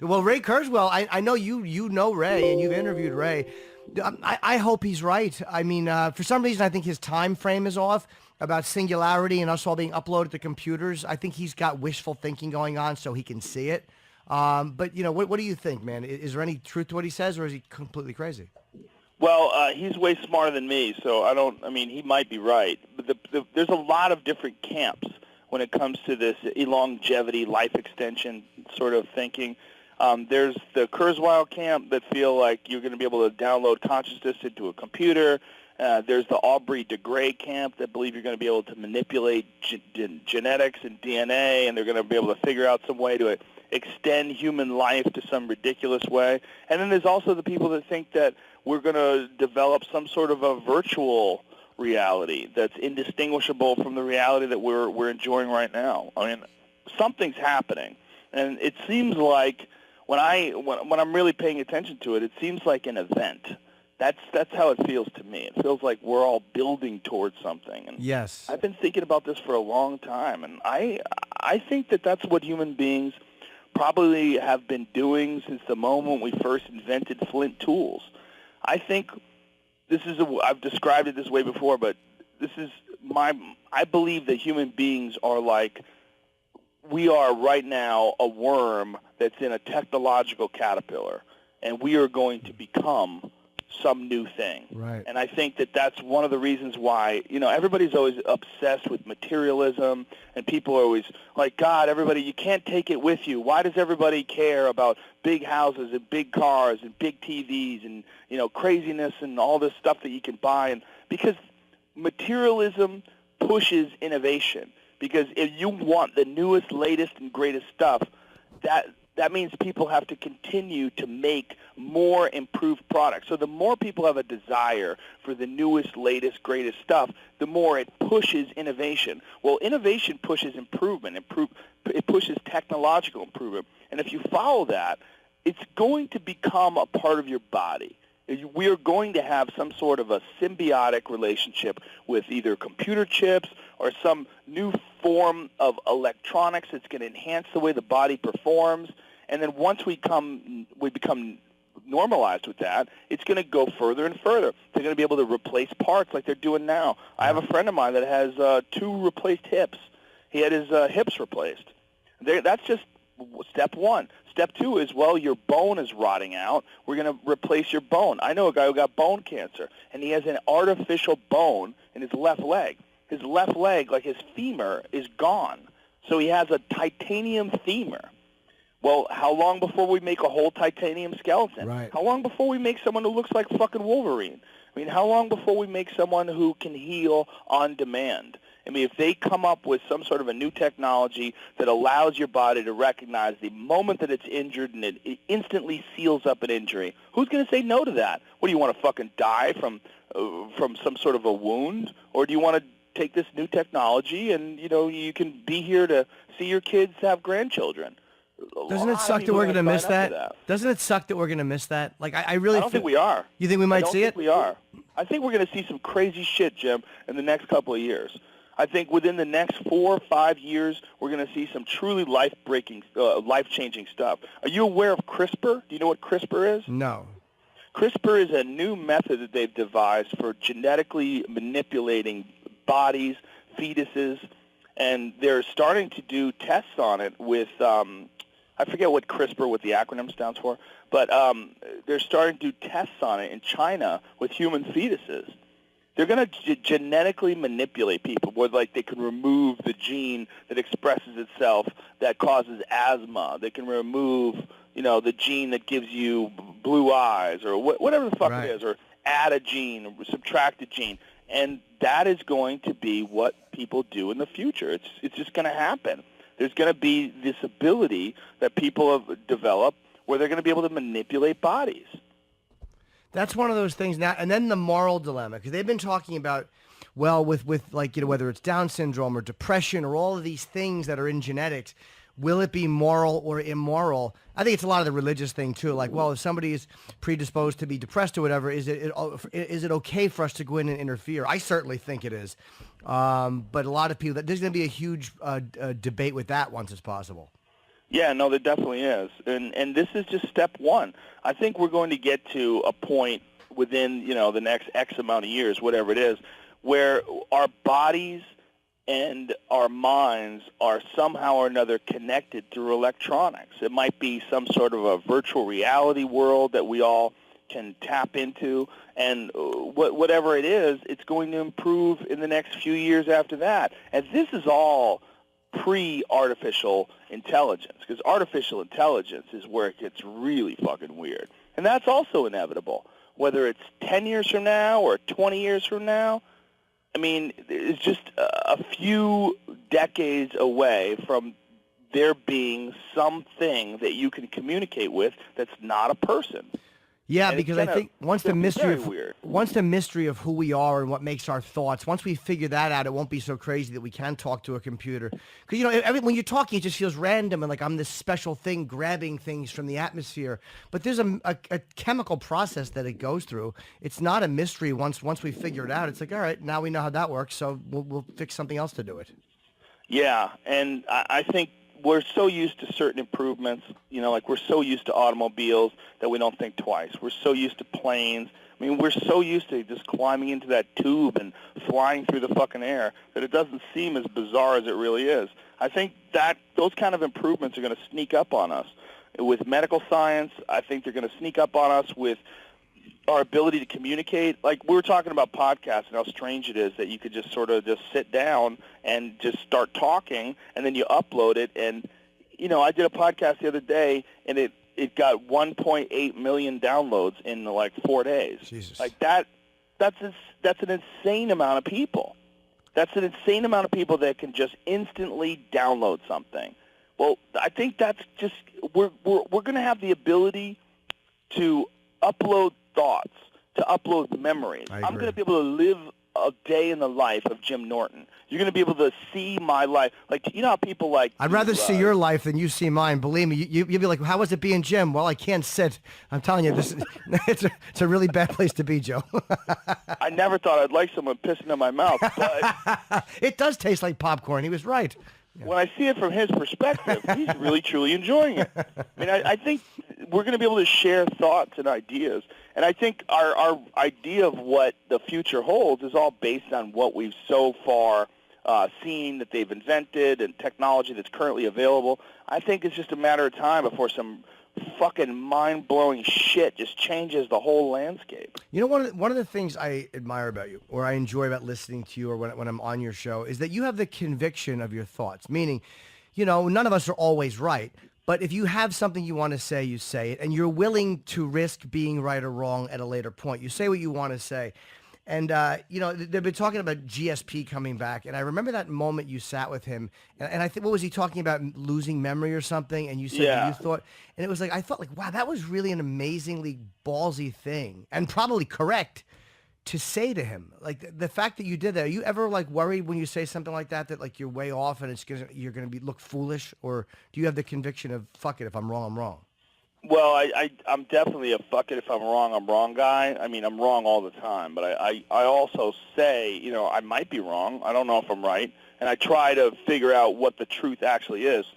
Well, Ray Kurzweil, I know you know Ray and you've interviewed Ray. I hope he's right. I mean, for some reason, I think his time frame is off about Singularity and us all being uploaded to computers. I think he's got wishful thinking going on so he can see it. But, what do you think, man? Is there any truth to what he says, or is he completely crazy? Well, he's way smarter than me, so I mean, he might be right. But there's a lot of different camps when it comes to this longevity, life extension sort of thinking. There's the Kurzweil camp that feel like you're going to be able to download consciousness into a computer. There's the Aubrey de Grey camp that believe you're going to be able to manipulate genetics and DNA, and they're going to be able to figure out some way to extend human life to some ridiculous way. And then there's also the people that think that we're going to develop some sort of a virtual reality that's indistinguishable from the reality that we're enjoying right now. I mean, something's happening, and it seems like when I'm really paying attention to it, it seems like an event. That's how it feels to me. It feels like we're all building towards something. And Yes. I've been thinking about this for a long time, and I think that that's what human beings probably have been doing since the moment we first invented flint tools. I think I've described it this way before, but I believe that human beings are like, we are right now a worm that's in a technological caterpillar, and we are going to become some new thing. Right. And I think that that's one of the reasons why, everybody's always obsessed with materialism, and people are always like, God, everybody, you can't take it with you. Why does everybody care about big houses and big cars and big TVs and, craziness and all this stuff that you can buy? And because materialism pushes innovation. Because if you want the newest, latest, and greatest stuff, that means people have to continue to make more improved products. So the more people have a desire for the newest, latest, greatest stuff, the more it pushes innovation. Well, innovation pushes improvement. It pushes technological improvement. And if you follow that, it's going to become a part of your body. We are going to have some sort of a symbiotic relationship with either computer chips or some new form of electronics that's going to enhance the way the body performs. And then once we become normalized with that, it's going to go further and further. They're going to be able to replace parts like they're doing now. I have a friend of mine that has 2 replaced hips. He had his hips replaced. That's just step 1. Step 2 is, well, your bone is rotting out. We're going to replace your bone. I know a guy who got bone cancer, and he has an artificial bone in his left leg. His left leg, like his femur, is gone. So he has a titanium femur. Well, how long before we make a whole titanium skeleton? Right. How long before we make someone who looks like fucking Wolverine? I mean, how long before we make someone who can heal on demand? I mean, if they come up with some sort of a new technology that allows your body to recognize the moment that it's injured and it instantly seals up an injury, who's going to say no to that? What, do you want to fucking die from some sort of a wound? Or do you want to take this new technology and, you can be here to see your kids have grandchildren? Doesn't it suck that we're going to miss that? Doesn't it suck that we're going to miss that? Like, I really don't think we are. You think we might see it? I don't think we are. I think we're going to see some crazy shit, Jim, in the next couple of years. I think within the next 4 or 5 years, we're going to see some truly life-breaking, life-changing stuff. Are you aware of CRISPR? Do you know what CRISPR is? No. CRISPR is a new method that they've devised for genetically manipulating bodies, fetuses, and they're starting to do tests on it with, I forget what CRISPR, what the acronym stands for, but they're starting to do tests on it in China with human fetuses. They're going to genetically manipulate people where, like, they can remove the gene that expresses itself that causes asthma. They can remove, the gene that gives you blue eyes or whatever the fuck it is, or add a gene or subtract a gene. And that is going to be what people do in the future. It's just going to happen. There's going to be this ability that people have developed where they're going to be able to manipulate bodies. That's one of those things now. And then the moral dilemma, because they've been talking about, well, with like, whether it's Down syndrome or depression or all of these things that are in genetics, will it be moral or immoral? I think it's a lot of the religious thing too. Like, well, if somebody is predisposed to be depressed or whatever, is it okay for us to go in and interfere? I certainly think it is. But a lot of people, there's going to be a huge debate with that once it's possible. Yeah, no, there definitely is. And this is just step one. I think we're going to get to a point within, the next X amount of years, whatever it is, where our bodies and our minds are somehow or another connected through electronics. It might be some sort of a virtual reality world that we all can tap into, and whatever it is, it's going to improve in the next few years after that. And this is all pre-artificial intelligence, because artificial intelligence is where it gets really fucking weird. And that's also inevitable. Whether it's 10 years from now or 20 years from now, I mean, it's just a few decades away from there being something that you can communicate with that's not a person. Yeah, And because I think once the mystery of who we are and what makes our thoughts, once we figure that out, it won't be so crazy that we can talk to a computer. Because when you're talking, it just feels random and like I'm this special thing grabbing things from the atmosphere. But there's a chemical process that it goes through. It's not a mystery. Once we figure it out, it's like, all right, now we know how that works, so we'll fix something else to do it. Yeah, and I think we're so used to certain improvements, like we're so used to automobiles that we don't think twice. We're so used to planes. I mean, we're so used to just climbing into that tube and flying through the fucking air that it doesn't seem as bizarre as it really is. I think that those kind of improvements are going to sneak up on us. With medical science, I think they're going to sneak up on us with our ability to communicate. Like we were talking about podcasts and how strange it is that you could just sort of just sit down and just start talking and then you upload it. And, I did a podcast the other day and it got 1.8 million downloads in like 4 days. Jesus. Like that's an insane amount of people. That's an insane amount of people that can just instantly download something. Well, I think that's just, we're going to have the ability to upload thoughts, to upload memories. I'm going to be able to live a day in the life of Jim Norton. You're going to be able to see my life. Like, how people like... I'd rather see your life than you see mine. Believe me, you'd be like, how was it being Jim? Well, I can't sit. I'm telling you, it's a really bad place to be, Joe. I never thought I'd like someone pissing in my mouth, but... It does taste like popcorn. He was right. Yeah. When I see it from his perspective, he's really, truly enjoying it. I mean, I think we're going to be able to share thoughts and ideas. And I think our idea of what the future holds is all based on what we've so far seen that they've invented and technology that's currently available. I think it's just a matter of time before some fucking mind-blowing shit just changes the whole landscape. One of the things I admire about you, or I enjoy about listening to you, or when I'm on your show, is that you have the conviction of your thoughts. Meaning, none of us are always right, but if you have something you want to say, you say it, and you're willing to risk being right or wrong at a later point. You say what you want to say. And, they've been talking about GSP coming back. And I remember that moment you sat with him. And I think, what was he talking about? Losing memory or something? And you said that you thought, and it was like, I thought like, wow, that was really an amazingly ballsy thing and probably correct to say to him. Like the fact that you did that, are you ever like worried when you say something like that like you're way off and you're going to look foolish? Or do you have the conviction of, fuck it, if I'm wrong, I'm wrong? Well, I'm definitely a fuck it if I'm wrong guy. I mean, I'm wrong all the time, but I also say, I might be wrong. I don't know if I'm right. And I try to figure out what the truth actually is.